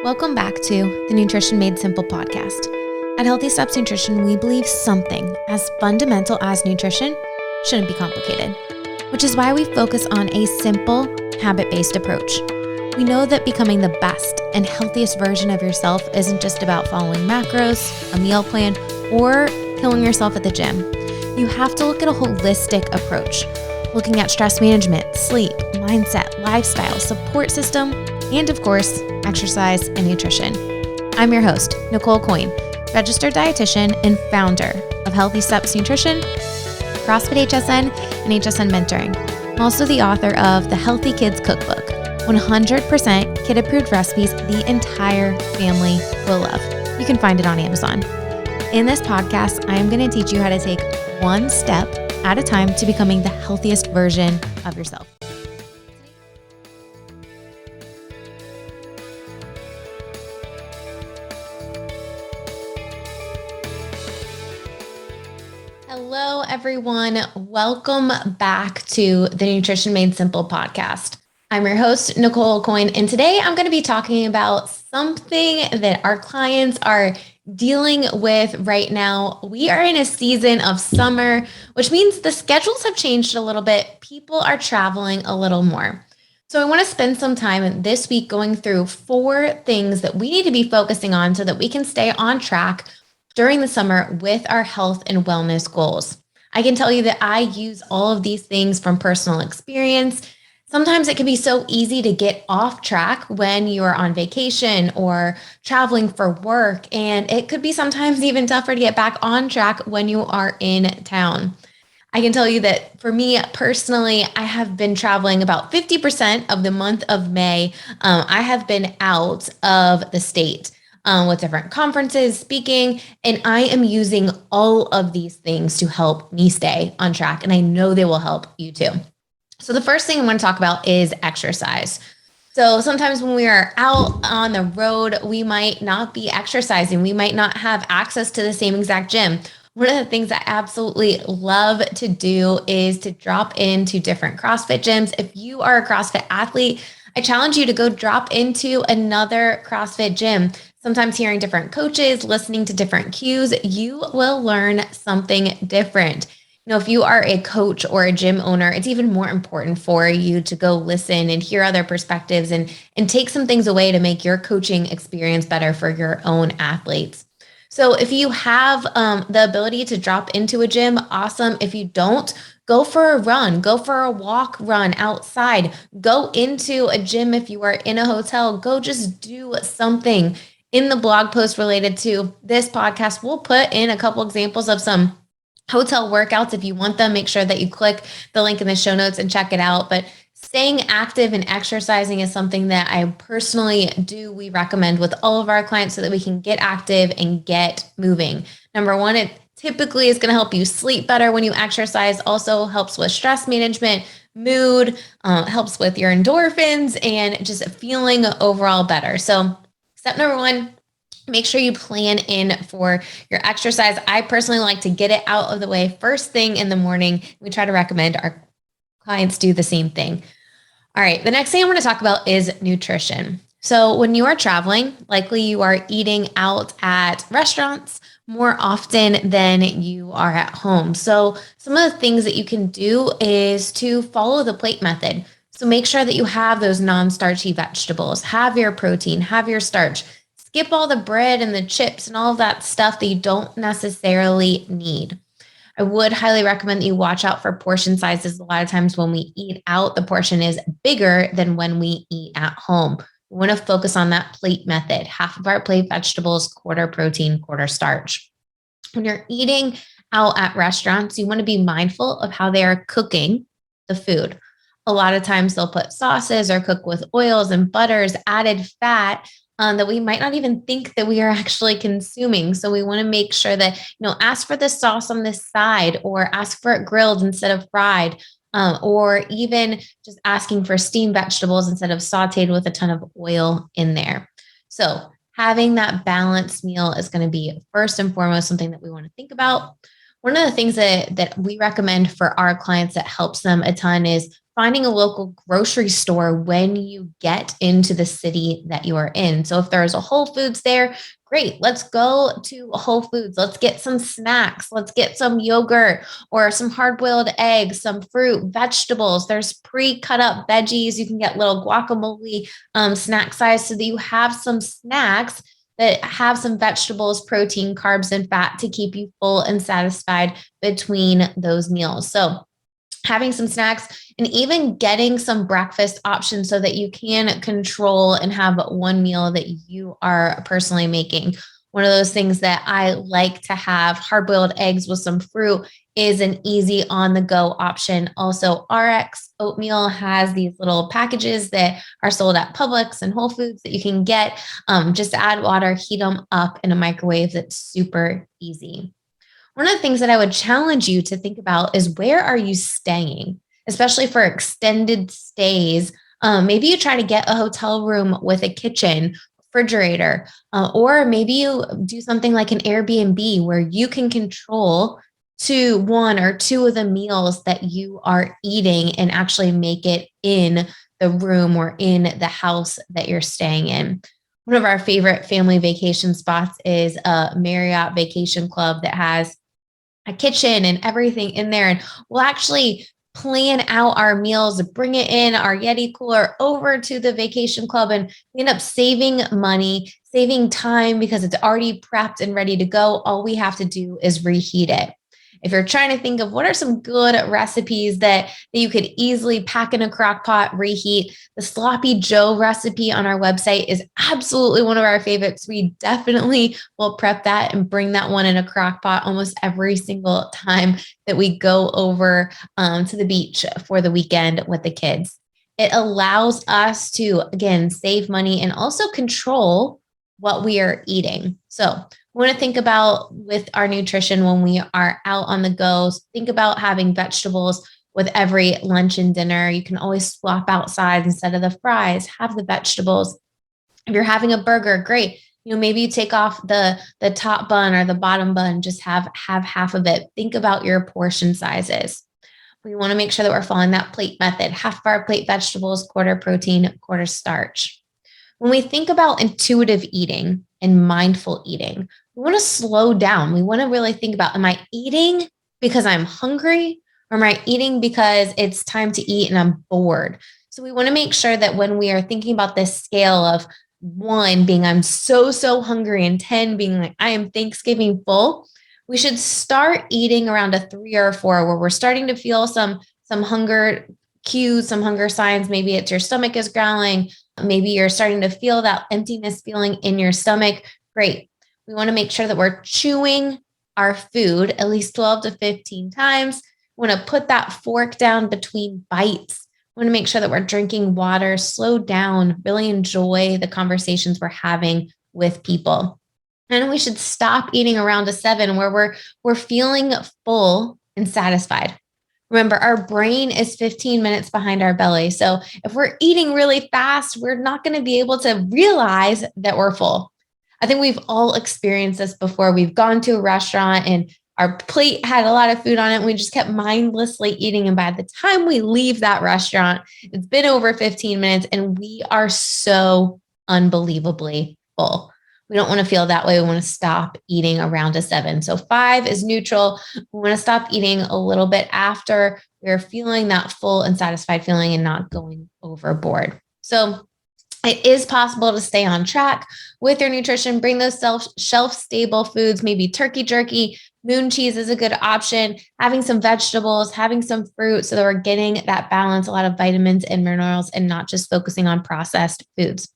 Welcome back to the Nutrition Made Simple podcast. At Healthy Steps Nutrition, we believe something as fundamental as nutrition shouldn't be complicated, which is why we focus on a simple, habit-based approach. We know that becoming the best and healthiest version of yourself isn't just about following macros, a meal plan, or killing yourself at the gym. You have to look at a holistic approach, looking at stress management, sleep, mindset, lifestyle, support system, and of course, exercise and nutrition. I'm your host, Nicole, registered dietitian and founder of Healthy Steps Nutrition, CrossFit HSN, and HSN Mentoring. I'm also the author of the Healthy Kids Cookbook, 100% kid-approved recipes the entire family will love. You can find it on Amazon. In this podcast, I am going to teach you how to take one step at a time to becoming the healthiest version of yourself. Hello, everyone. Welcome back to the Nutrition Made Simple podcast. I'm your host, Nicole, and today I'm going to be talking about something that our clients are dealing with right now. We are in a season of summer, which means the schedules have changed a little bit. People are traveling a little more. So I want to spend some time this week going through 4 things that we need to be focusing on so that we can stay on track during the summer with our health and wellness goals. I can tell you that I use all of these things from personal experience. Sometimes it can be so easy to get off track when you're on vacation or traveling for work. And it could be sometimes even tougher to get back on track when you are in town. I can tell you that for me personally, I have been traveling about 50% of the month of May. I have been out of the state with different conferences, speaking, and I am using all of these things to help me stay on track. And I know they will help you too. So the first thing I want to talk about is exercise. So sometimes when we are out on the road, we might not be exercising. We might not have access to the same exact gym. One of the things I absolutely love to do is to drop into different CrossFit gyms. If you are a CrossFit athlete, I challenge you to go drop into another CrossFit gym. Sometimes hearing different coaches, listening to different cues, you will learn something different. You know, if you are a coach or a gym owner, it's even more important for you to go listen and hear other perspectives and take some things away to make your coaching experience better for your own athletes. So if you have the ability to drop into a gym, awesome. If you don't, go for a run, go for a walk, run outside, go into a gym. If you are in a hotel, go just do something. In the blog post related to this podcast, we'll put in a couple examples of some hotel workouts. If you want them, make sure that you click the link in the show notes and check it out. But staying active and exercising is something that I personally do. We recommend with all of our clients so that we can get active and get moving. Number one, it typically is going to help you sleep better when you exercise. Also helps with stress management, mood, helps with your endorphins and just feeling overall better. So step number 1, make sure you plan in for your exercise. I personally like to get it out of the way first thing in the morning. We try to recommend our clients do the same thing. All right, the next thing I want to talk about is nutrition. So when you are traveling, likely you are eating out at restaurants more often than you are at home. So some of the things that you can do is to follow the plate method. So make sure that you have those non-starchy vegetables, have your protein, have your starch. Skip all the bread and the chips and all of that stuff that you don't necessarily need. I would highly recommend that you watch out for portion sizes. A lot of times when we eat out, the portion is bigger than when we eat at home. We want to focus on that plate method. Half of our plate vegetables, quarter protein, quarter starch. When you're eating out at restaurants, you want to be mindful of how they are cooking the food. A lot of times they'll put sauces or cook with oils and butters, added fat, that we might not even think that we are actually consuming. So we want to make sure that, ask for the sauce on this side or ask for it grilled instead of fried, or even just asking for steamed vegetables instead of sauteed with a ton of oil in there. So having that balanced meal is going to be first and foremost something that we want to think about. One of the things that we recommend for our clients that helps them a ton is finding a local grocery store when you get into the city that you are in. So if there's a Whole Foods there, great. Let's go to Whole Foods. Let's get some snacks. Let's get some yogurt or some hard-boiled eggs, some fruit, vegetables. There's pre-cut up veggies. You can get little guacamole snack size so that you have some snacks that have some vegetables, protein, carbs, and fat to keep you full and satisfied between those meals. So having some snacks and even getting some breakfast options so that you can control and have one meal that you are personally making. One of those things that I like to have, hard-boiled eggs with some fruit, is an easy on-the-go option. Also, RX Oatmeal has these little packages that are sold at Publix and Whole Foods that you can get. Just add water, heat them up in a microwave. That's super easy. One of the things that I would challenge you to think about is, where are you staying, especially for extended stays? Maybe you try to get a hotel room with a kitchen, refrigerator, or maybe you do something like an Airbnb where you can control to one or two of the meals that you are eating and actually make it in the room or in the house that you're staying in. One of our favorite family vacation spots is a Marriott Vacation Club that has a kitchen and everything in there. And we'll actually plan out our meals, bring it in our Yeti cooler over to the vacation club, and we end up saving money, saving time because it's already prepped and ready to go. All we have to do is reheat it. If you're trying to think of what are some good recipes that you could easily pack in a crock pot, reheat, the Sloppy Joe recipe on our website is absolutely one of our favorites. We definitely will prep that and bring that one in a crock pot almost every single time that we go over to the beach for the weekend with the kids. It allows us to, again, save money and also control what we are eating. So we want to think about with our nutrition when we are out on the go. Think about having vegetables with every lunch and dinner. You can always swap outside instead of the fries, have the vegetables. If you're having a burger, great. Maybe you take off the top bun or the bottom bun, just have half of it. Think about your portion sizes. We want to make sure that we're following that plate method: half of our plate vegetables, quarter protein, quarter starch. When we think about intuitive eating and mindful eating, we want to slow down. We want to really think about, am I eating because I'm hungry, or am I eating because it's time to eat and I'm bored? So we want to make sure that when we are thinking about this scale of 1 being I'm so hungry and 10 being like I am Thanksgiving full, we should start eating around a 3 or a 4 where we're starting to feel some hunger cues, some hunger signs. Maybe it's your stomach is growling. Maybe you're starting to feel that emptiness feeling in your stomach. Great. We want to make sure that we're chewing our food at least 12 to 15 times. We want to put that fork down between bites. We want to make sure that we're drinking water, slow down, really enjoy the conversations we're having with people. And we should stop eating around a 7 where we're feeling full and satisfied. Remember, our brain is 15 minutes behind our belly. So if we're eating really fast, we're not going to be able to realize that we're full. I think we've all experienced this before. We've gone to a restaurant and our plate had a lot of food on it, and we just kept mindlessly eating. And by the time we leave that restaurant, it's been over 15 minutes and we are so unbelievably full. We don't want to feel that way. We want to stop eating around a 7. So 5 is neutral. We want to stop eating a little bit after we're feeling that full and satisfied feeling and not going overboard. So it is possible to stay on track with your nutrition. Bring those shelf-stable foods, maybe turkey jerky, moon cheese is a good option, having some vegetables, having some fruit so that we're getting that balance, a lot of vitamins and minerals, and not just focusing on processed foods.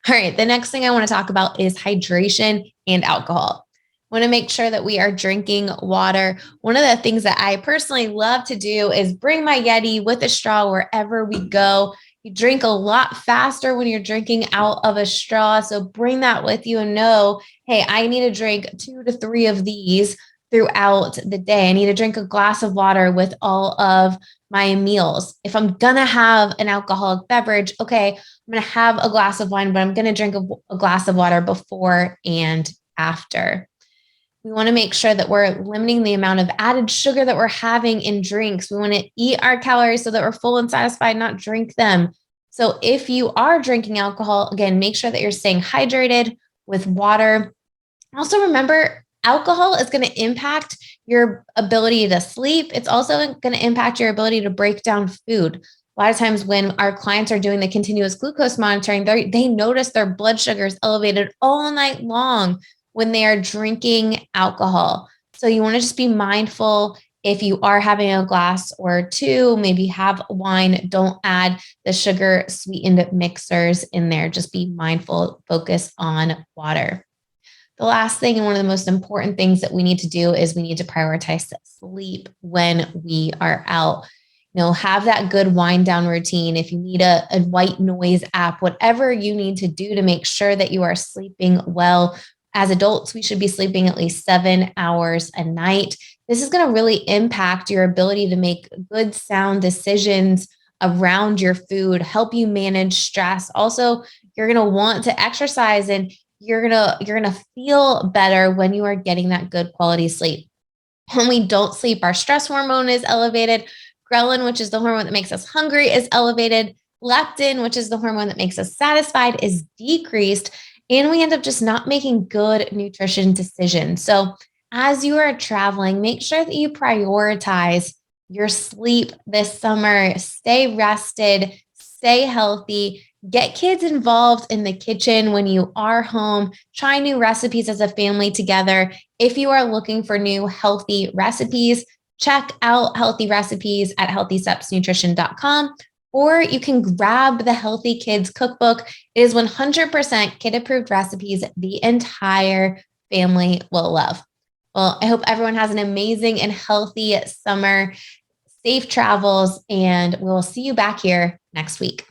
All right, the next thing I want to talk about is hydration and alcohol. I want to make sure that we are drinking water. One of the things that I personally love to do is bring my Yeti with a straw wherever we go. You drink a lot faster when you're drinking out of a straw. So bring that with you and know, hey, I need to drink 2 to 3 of these throughout the day. I need to drink a glass of water with all of my meals. If I'm going to have an alcoholic beverage, okay, I'm going to have a glass of wine, but I'm going to drink a glass of water before and after. We want to make sure that we're limiting the amount of added sugar that we're having in drinks. We want to eat our calories so that we're full and satisfied, not drink them. So if you are drinking alcohol, again, make sure that you're staying hydrated with water. Also, remember, alcohol is going to impact your ability to sleep. It's also going to impact your ability to break down food. A lot of times when our clients are doing the continuous glucose monitoring, they notice their blood sugar is elevated all night long when they are drinking alcohol. So you want to just be mindful. If you are having a glass or two, maybe have wine. Don't add the sugar sweetened mixers in there. Just be mindful, focus on water. The last thing, and one of the most important things that we need to do, is we need to prioritize sleep when we are out. Have that good wind down routine. If you need a white noise app, whatever you need to do to make sure that you are sleeping well. As adults, we should be sleeping at least 7 hours a night. This is going to really impact your ability to make good, sound decisions around your food, help you manage stress. Also, you're going to want to exercise, and you're going to feel better when you are getting that good quality sleep. When we don't sleep, our stress hormone is elevated. Ghrelin, which is the hormone that makes us hungry, is elevated. Leptin, which is the hormone that makes us satisfied, is decreased. And we end up just not making good nutrition decisions. So as you are traveling, make sure that you prioritize your sleep this summer. Stay rested, stay healthy. Get kids involved in the kitchen when you are home. Try new recipes as a family together. If you are looking for new healthy recipes, check out healthy recipes at healthystepsnutrition.com, or you can grab the Healthy Kids Cookbook. It is 100% kid-approved recipes the entire family will love. Well, I hope everyone has an amazing and healthy summer. Safe travels, and we'll see you back here next week.